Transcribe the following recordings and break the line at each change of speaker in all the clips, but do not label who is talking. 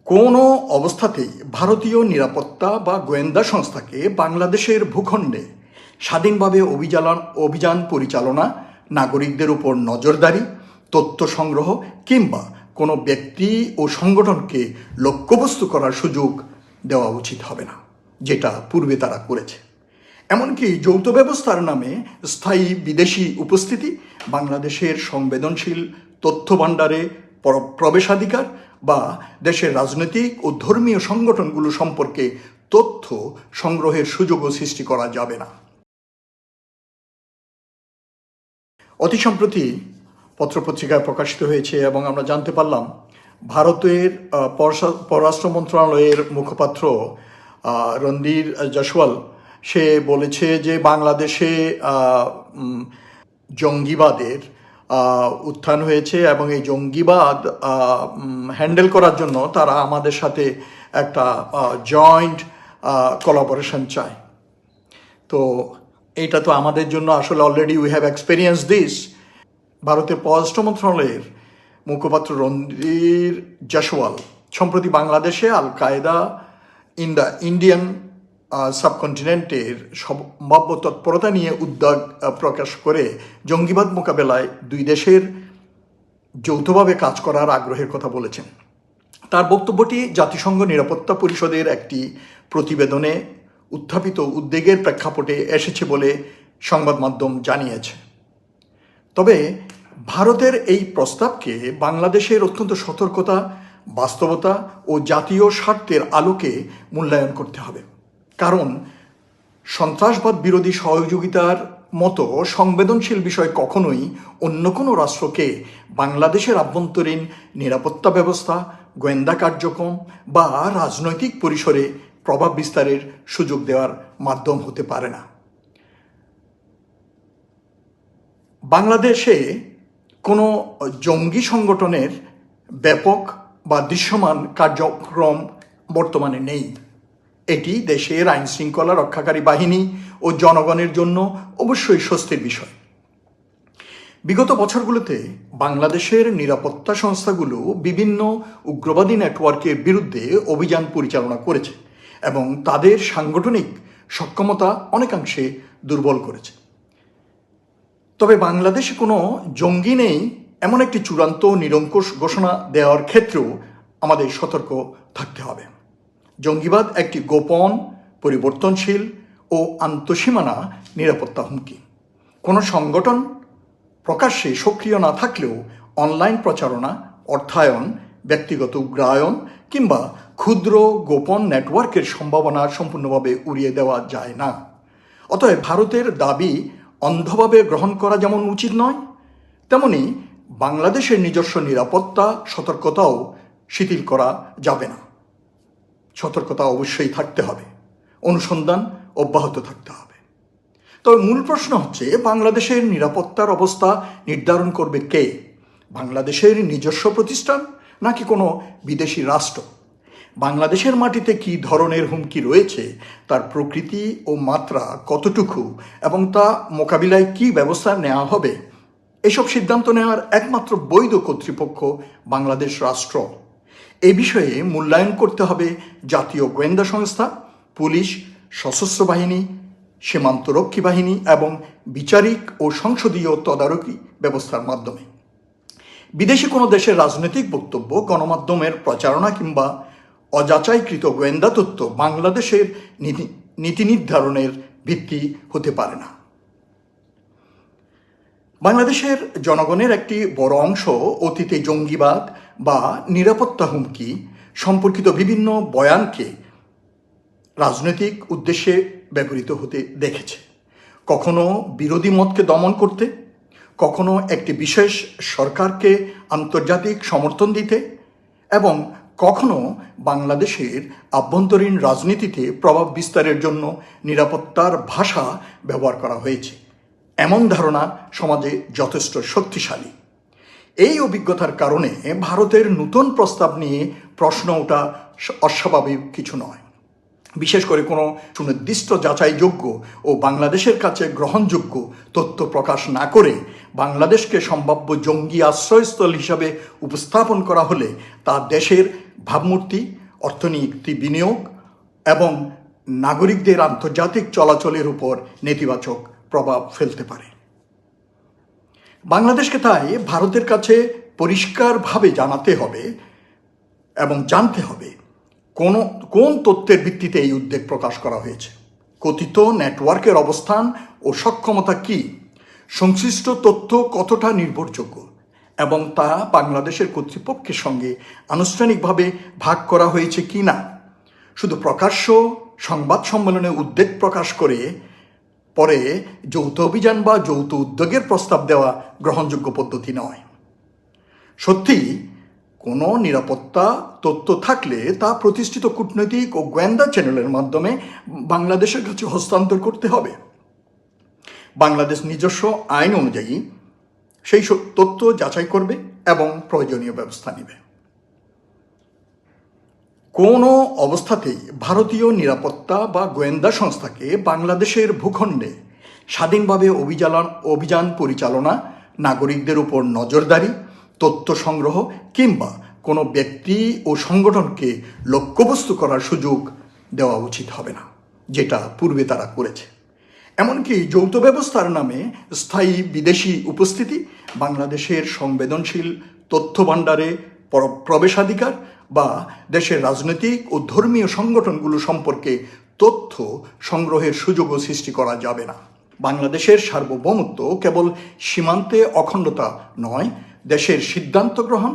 কোনো অবস্থাতেই ভারতীয় নিরাপত্তা বা গোয়েন্দা সংস্থাকে বাংলাদেশের ভূখণ্ডে স্বাধীনভাবে অভিযান পরিচালনা, নাগরিকদের উপর নজরদারি, তথ্য সংগ্রহ কিংবা কোনো ব্যক্তি ও সংগঠনকে লক্ষ্যবস্তু করার সুযোগ দেওয়া উচিত হবে না, যেটা পূর্বে তারা করেছে। এমনকি যৌথ ব্যবস্থার নামে স্থায়ী বিদেশি উপস্থিতি, বাংলাদেশের সংবেদনশীল তথ্য ভাণ্ডারে প্রবেশাধিকার বা দেশের রাজনৈতিক ও ধর্মীয় সংগঠনগুলো সম্পর্কে তথ্য সংগ্রহের সুযোগও সৃষ্টি করা যাবে না। অতি সম্প্রতি পত্রপত্রিকায় প্রকাশিত হয়েছে এবং আমরা জানতে পারলাম ভারতের পররাষ্ট্র মন্ত্রণালয়ের মুখপাত্র রণধীর জয়সওয়াল সে বলেছে যে বাংলাদেশে জঙ্গিবাদের উত্থান হয়েছে এবং এই জঙ্গিবাদ হ্যান্ডেল করার জন্য তারা আমাদের সাথে একটা জয়েন্ট কোলাবোরেশন চায়। তো এইটা তো আমাদের জন্য আসলে already we have experience this. ভারতের পররাষ্ট্র মন্ত্রণালয়ের মুখপাত্র রণধীর জয়সওয়াল সম্প্রতি বাংলাদেশে আল কায়দা ইন দ্য ইন্ডিয়ান সাবকন্টিনেন্টের সম্ভাব্য তৎপরতা নিয়ে উদ্বেগ প্রকাশ করে জঙ্গিবাদ মোকাবেলায় দুই দেশের যৌথভাবে কাজ করার আগ্রহের কথা বলেছেন। তার বক্তব্যটি জাতিসংঘ নিরাপত্তা পরিষদের একটি প্রতিবেদনে উত্থাপিত উদ্বেগের প্রেক্ষাপটে এসেছে বলে সংবাদ মাধ্যম জানিয়েছে। তবে ভারতের এই প্রস্তাবকে বাংলাদেশের অত্যন্ত সতর্কতা, বাস্তবতা ও জাতীয় স্বার্থের আলোকে মূল্যায়ন করতে হবে। কারণ সন্ত্রাসবাদ বিরোধী সহযোগিতার মতো সংবেদনশীল বিষয় কখনোই অন্য কোনো রাষ্ট্রকে বাংলাদেশের আভ্যন্তরীণ নিরাপত্তা ব্যবস্থা, গোয়েন্দা কার্যক্রম বা রাজনৈতিক পরিসরে প্রভাব বিস্তারের সুযোগ দেওয়ার মাধ্যম হতে পারে না। বাংলাদেশে কোনো জঙ্গি সংগঠনের ব্যাপক বা দৃশ্যমান কার্যক্রম বর্তমানে নেই। এটি দেশের আইন শৃঙ্খলা রক্ষাকারী বাহিনী ও জনগণের জন্য অবশ্যই স্বস্তির বিষয়। বিগত বছরগুলোতে বাংলাদেশের নিরাপত্তা সংস্থাগুলো বিভিন্ন উগ্রবাদী নেটওয়ার্কের বিরুদ্ধে অভিযান পরিচালনা করেছে এবং তাদের সাংগঠনিক সক্ষমতা অনেকাংশে দুর্বল করেছে। তবে বাংলাদেশে কোনো জঙ্গি নেই এমন একটি চূড়ান্ত নিরঙ্কুশ ঘোষণা দেওয়ার ক্ষেত্রেও আমাদের সতর্ক থাকতে হবে। জঙ্গিবাদ একটি গোপন, পরিবর্তনশীল ও আন্তঃসীমানা নিরাপত্তা হুমকি। কোনো সংগঠন প্রকাশ্যে সক্রিয় না থাকলেও অনলাইন প্রচারণা, অর্থায়ন, ব্যক্তিগত উগ্রায়ন কিংবা ক্ষুদ্র গোপন নেটওয়ার্কের সম্ভাবনা সম্পূর্ণভাবে উড়িয়ে দেওয়া যায় না। অতএব ভারতের দাবি অন্ধভাবে গ্রহণ করা যেমন উচিত নয়, তেমনি বাংলাদেশের নিজস্ব নিরাপত্তা সতর্কতাও শিথিল করা যাবে না। সতর্কতা অবশ্যই থাকতে হবে, অনুসন্ধান অব্যাহত থাকতে হবে। তবে মূল প্রশ্ন হচ্ছে, বাংলাদেশের নিরাপত্তার অবস্থা নির্ধারণ করবে কে? বাংলাদেশের নিজস্ব প্রতিষ্ঠান নাকি কোনো বিদেশি রাষ্ট্র? বাংলাদেশের মাটিতে কী ধরনের হুমকি রয়েছে, তার প্রকৃতি ও মাত্রা কতটুকু এবং তা মোকাবিলায় কী ব্যবস্থা নেওয়া হবে, এসব সিদ্ধান্ত নেওয়ার একমাত্র বৈধ কর্তৃপক্ষ বাংলাদেশ রাষ্ট্র। এ বিষয়ে মূল্যায়ন করতে হবে জাতীয় গোয়েন্দা সংস্থা, পুলিশ, সশস্ত্র বাহিনী, সীমান্তরক্ষী বাহিনী এবং বিচারিক ও সংসদীয় তদারকি ব্যবস্থার মাধ্যমে। বিদেশি কোনো দেশের রাজনৈতিক বক্তব্য, গণমাধ্যমের প্রচারণা কিংবা অযাচাইকৃত গোয়েন্দা তথ্য বাংলাদেশের নীতি নির্ধারণের ভিত্তি হতে পারে না। বাংলাদেশের জনগণের একটি বড় অংশ অতীতে জঙ্গিবাদ বা নিরাপত্তা হুমকি সম্পর্কিত বিভিন্ন বয়ানকে রাজনৈতিক উদ্দেশ্যে ব্যবহৃত হতে দেখেছে। কখনো বিরোধী মতকে দমন করতে, কখনো একটি বিশেষ সরকারকে আন্তর্জাতিক সমর্থন দিতে এবং কখনো বাংলাদেশের আভ্যন্তরীণ রাজনীতিতে প্রভাব বিস্তারের জন্য নিরাপত্তার ভাষা ব্যবহার করা হয়েছে। এমন ধারণা সমাজে যথেষ্ট শক্তিশালী। এই অভিজ্ঞতার কারণে ভারতের নতুন প্রস্তাব নিয়ে প্রশ্ন ওঠা অস্বাভাবিক কিছু নয়। বিশেষ করে কোনো সুনির্দিষ্ট যাচাইযোগ্য ও বাংলাদেশের কাছে গ্রহণযোগ্য তথ্য প্রকাশ না করে বাংলাদেশকে সম্ভাব্য জঙ্গি আশ্রয়স্থল হিসাবে উপস্থাপন করা হলে তা দেশের ভাবমূর্তি, অর্থনীতি, বিনিয়োগ এবং নাগরিকদের আন্তর্জাতিক চলাচলের উপর নেতিবাচক প্রভাব ফেলতে পারে। বাংলাদেশকে তাই ভারতের কাছে পরিষ্কারভাবে জানাতে হবে এবং জানতে হবে কোন তথ্যের ভিত্তিতে এই উদ্বেগ প্রকাশ করা হয়েছে, কথিত নেটওয়ার্কের অবস্থান ও সক্ষমতা কী, সংশ্লিষ্ট তথ্য কতটা নির্ভরযোগ্য এবং তা বাংলাদেশের কর্তৃপক্ষের সঙ্গে আনুষ্ঠানিকভাবে ভাগ করা হয়েছে কি না। শুধু প্রকাশ্য সংবাদ সম্মেলনে উদ্বেগ প্রকাশ করে পরে যৌথ অভিযান বা যৌথ উদ্যোগের প্রস্তাব দেওয়া গ্রহণযোগ্য পদ্ধতি নয়। সত্যি কোনো নিরাপত্তা তথ্য থাকলে তা প্রতিষ্ঠিত কূটনৈতিক ও গোয়েন্দা চ্যানেলের মাধ্যমে বাংলাদেশের কাছে হস্তান্তর করতে হবে। বাংলাদেশ নিজস্ব আইন অনুযায়ী সেই তথ্য যাচাই করবে এবং প্রয়োজনীয় ব্যবস্থা নেবে। কোনো অবস্থাতেই ভারতীয় নিরাপত্তা বা গোয়েন্দা সংস্থাকে বাংলাদেশের ভূখণ্ডে স্বাধীনভাবে অভিযান পরিচালনা, নাগরিকদের উপর নজরদারি, তথ্য সংগ্রহ কিংবা কোনো ব্যক্তি ও সংগঠনকে লক্ষ্যবস্তু করার সুযোগ দেওয়া উচিত হবে না, যেটা পূর্বে তারা করেছে। এমনকি যৌথ ব্যবস্থার নামে স্থায়ী বিদেশি উপস্থিতি, বাংলাদেশের সংবেদনশীল তথ্য ভাণ্ডারে প্রবেশাধিকার বা দেশের রাজনৈতিক ও ধর্মীয় সংগঠনগুলো সম্পর্কে তথ্য সংগ্রহের সুযোগও সৃষ্টি করা যাবে না। বাংলাদেশের সার্বভৌমত্ব কেবল সীমান্তে অখণ্ডতা নয়, দেশের সিদ্ধান্ত গ্রহণ,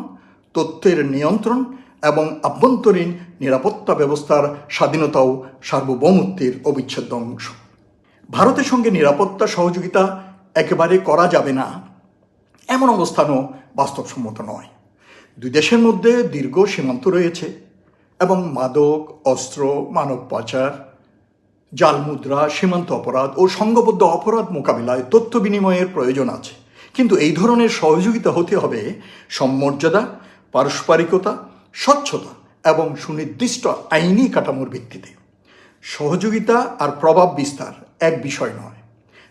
তথ্যের নিয়ন্ত্রণ এবং আভ্যন্তরীণ নিরাপত্তা ব্যবস্থার স্বাধীনতাও সার্বভৌমত্বের অবিচ্ছেদ্য অংশ। ভারতের সঙ্গে নিরাপত্তা সহযোগিতা একেবারে করা যাবে না এমন অবস্থানও বাস্তবসম্মত নয়। দুই দেশের মধ্যে দীর্ঘ সীমান্ত রয়েছে এবং মাদক, অস্ত্র, মানব পাচার, জাল মুদ্রা, সীমান্ত অপরাধ ও সংঘবদ্ধ অপরাধ মোকাবিলায় তথ্য বিনিময়ের প্রয়োজন আছে। কিন্তু এই ধরনের সহযোগিতা হতে হবে সম্মর্যাদা, পারস্পরিকতা, স্বচ্ছতা এবং সুনির্দিষ্ট আইনি কাঠামোর ভিত্তিতে। সহযোগিতা আর প্রভাব বিস্তার এক বিষয় নয়।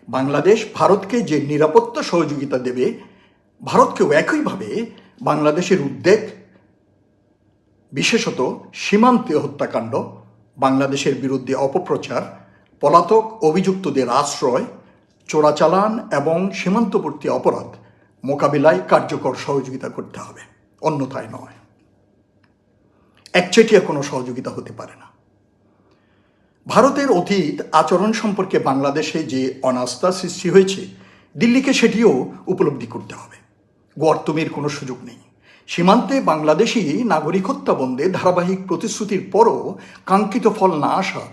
বাংলাদেশ ভারতকে যে নিরাপত্তা সহযোগিতা দেবে, ভারতকেও একইভাবে বাংলাদেশের উদ্বেগ, বিশেষত সীমান্তে হত্যাকাণ্ড, বাংলাদেশের বিরুদ্ধে অপপ্রচার, পলাতক অভিযুক্তদের আশ্রয়, চোরাচালান এবং সীমান্তবর্তী অপরাধ মোকাবিলায় কার্যকর সহযোগিতা করতে হবে, অন্যথায় নয়। একচেটিয়া কোনো সহযোগিতা হতে পারে না। ভারতের অতীত আচরণ সম্পর্কে বাংলাদেশে যে অনাস্থা সৃষ্টি হয়েছে, দিল্লিকে সেটিও উপলব্ধি করতে হবে। গোয়ার্তুমির কোনো সুযোগ নেই। সীমান্তে বাংলাদেশি নাগরিক হত্যা বন্ধে ধারাবাহিক প্রতিশ্রুতির পরও কাঙ্ক্ষিত ফল না আসা,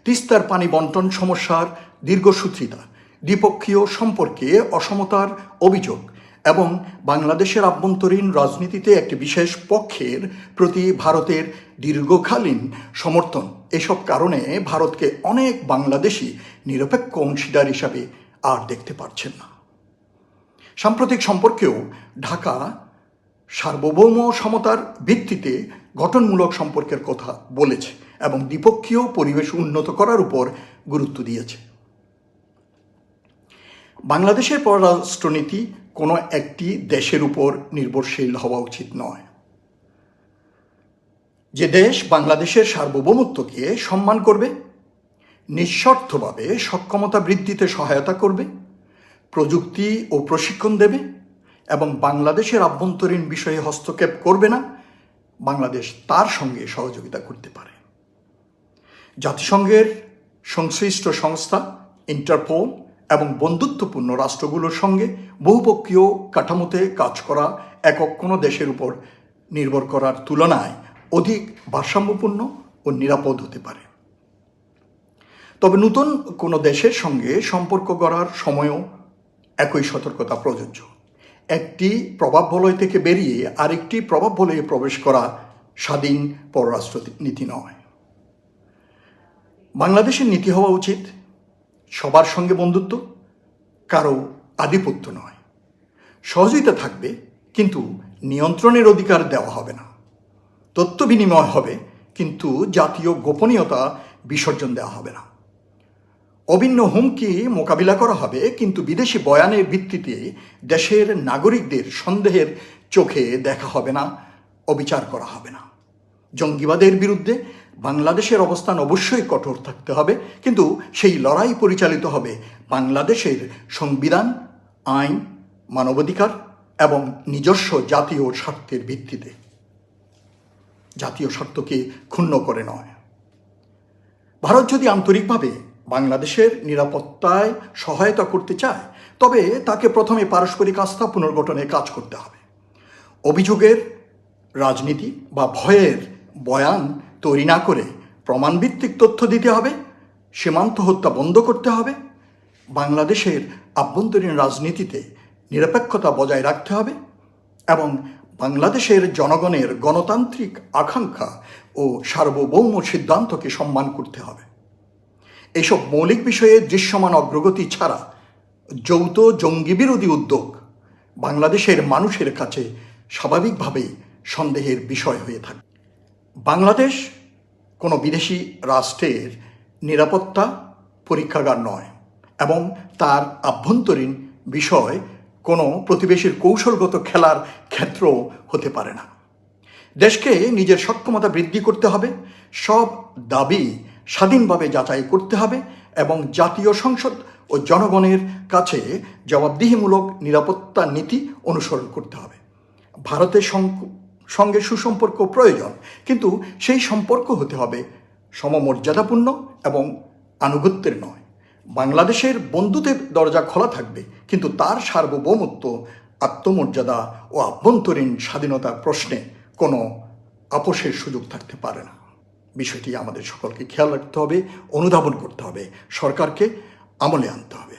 তিস্তার পানি বন্টন সমস্যার দীর্ঘসূত্রিতা, দ্বিপক্ষীয় সম্পর্কে অসমতার অভিযোগ এবং বাংলাদেশের আভ্যন্তরীণ রাজনীতিতে একটি বিশেষ পক্ষের প্রতি ভারতের দীর্ঘকালীন সমর্থন, এসব কারণে ভারতকে অনেক বাংলাদেশি নিরপেক্ষ অংশীদার হিসাবে আর দেখতে পারছেন না। সাম্প্রতিক সম্পর্কেও ঢাকা সার্বভৌম সমতার ভিত্তিতে গঠনমূলক সম্পর্কের কথা বলেছে এবং দ্বিপক্ষীয় পরিবেশ উন্নত করার উপর গুরুত্ব দিয়েছে। বাংলাদেশের পররাষ্ট্রনীতি কোনো একটি দেশের উপর নির্ভরশীল হওয়া উচিত নয়। যে দেশ বাংলাদেশের সার্বভৌমত্বকে সম্মান করবে, নিঃস্বার্থভাবে সক্ষমতা বৃদ্ধিতে সহায়তা করবে, প্রযুক্তি ও প্রশিক্ষণ দেবে এবং বাংলাদেশের আভ্যন্তরীণ বিষয়ে হস্তক্ষেপ করবে না, বাংলাদেশ তার সঙ্গে সহযোগিতা করতে পারে। জাতিসংঘের সংশ্লিষ্ট সংস্থা, ইন্টারপোল এবং বন্ধুত্বপূর্ণ রাষ্ট্রগুলোর সঙ্গে বহুপক্ষীয় কাঠামোতে কাজ করা একক কোনো দেশের উপর নির্ভর করার তুলনায় অধিক ভারসাম্যপূর্ণ ও নিরাপদ হতে পারে। তবে নতুন কোনো দেশের সঙ্গে সম্পর্ক গড়ার সময়ও একই সতর্কতা প্রযোজ্য। একটি প্রভাব বলয় থেকে বেরিয়ে আরেকটি প্রভাব বলয়ে প্রবেশ করা স্বাধীন পররাষ্ট্র নীতি নয়। বাংলাদেশের নীতি হওয়া উচিত সবার সঙ্গে বন্ধুত্ব, কারো আধিপত্য নয়। সহযোগিতা থাকবে, কিন্তু নিয়ন্ত্রণের অধিকার দেওয়া হবে না। তথ্য বিনিময় হবে, কিন্তু জাতীয় গোপনীয়তা বিসর্জন দেওয়া হবে না। অভিন্ন হুমকি মোকাবিলা করা হবে, কিন্তু বিদেশি বয়ানের ভিত্তিতে দেশের নাগরিকদের সন্দেহের চোখে দেখা হবে না, অবিচার করা হবে না। জঙ্গিবাদের বিরুদ্ধে বাংলাদেশের অবস্থান অবশ্যই কঠোর থাকতে হবে, কিন্তু সেই লড়াই পরিচালিত হবে বাংলাদেশের সংবিধান, আইন, মানবাধিকার এবং নিজস্ব জাতীয় স্বার্থের ভিত্তিতে, জাতীয় স্বার্থকে ক্ষুণ্ণ করে নয়। ভারত যদি আন্তরিকভাবে বাংলাদেশের নিরাপত্তায় সহায়তা করতে চায়, তবে তাকে প্রথমে পারস্পরিক আস্থা পুনর্গঠনে কাজ করতে হবে। অভিযোগের রাজনীতি বা ভয়ের বয়ান তৈরি না করে প্রমাণভিত্তিক তথ্য দিতে হবে, সীমান্ত হত্যা বন্ধ করতে হবে, বাংলাদেশের আভ্যন্তরীণ রাজনীতিতে নিরপেক্ষতা বজায় রাখতে হবে এবং বাংলাদেশের জনগণের গণতান্ত্রিক আকাঙ্ক্ষা ও সার্বভৌম সিদ্ধান্তকে সম্মান করতে হবে। এসব মৌলিক বিষয়ে দৃশ্যমান অগ্রগতি ছাড়া যৌথ জঙ্গি বিরোধী উদ্যোগ বাংলাদেশের মানুষের কাছে স্বাভাবিকভাবেই সন্দেহের বিষয় হয়ে থাকে। বাংলাদেশ কোনো বিদেশি রাষ্ট্রের নিরাপত্তা পরীক্ষাগার নয় এবং তার আভ্যন্তরীণ বিষয় কোনো প্রতিবেশীর কৌশলগত খেলার ক্ষেত্র হতে পারে না। দেশকে নিজের সক্ষমতা বৃদ্ধি করতে হবে, সব দাবি স্বাধীনভাবে যাচাই করতে হবে এবং জাতীয় সংসদ ও জনগণের কাছে জবাবদিহিমূলক নিরাপত্তা নীতি অনুসরণ করতে হবে। ভারতের সঙ্গে সুসম্পর্ক প্রয়োজন, কিন্তু সেই সম্পর্ক হতে হবে সমমর্যাদাপূর্ণ এবং আনুগত্যের নয়। বাংলাদেশের বন্ধুদের দরজা খোলা থাকবে, কিন্তু তার সার্বভৌমত্ব, আত্মমর্যাদা ও আভ্যন্তরীণ স্বাধীনতার প্রশ্নে কোনো আপোষের সুযোগ থাকতে পারে না। বিষয়টি আমাদের সকলকে খেয়াল রাখতে হবে, অনুধাবন করতে হবে, সরকারকে আমলে আনতে হবে।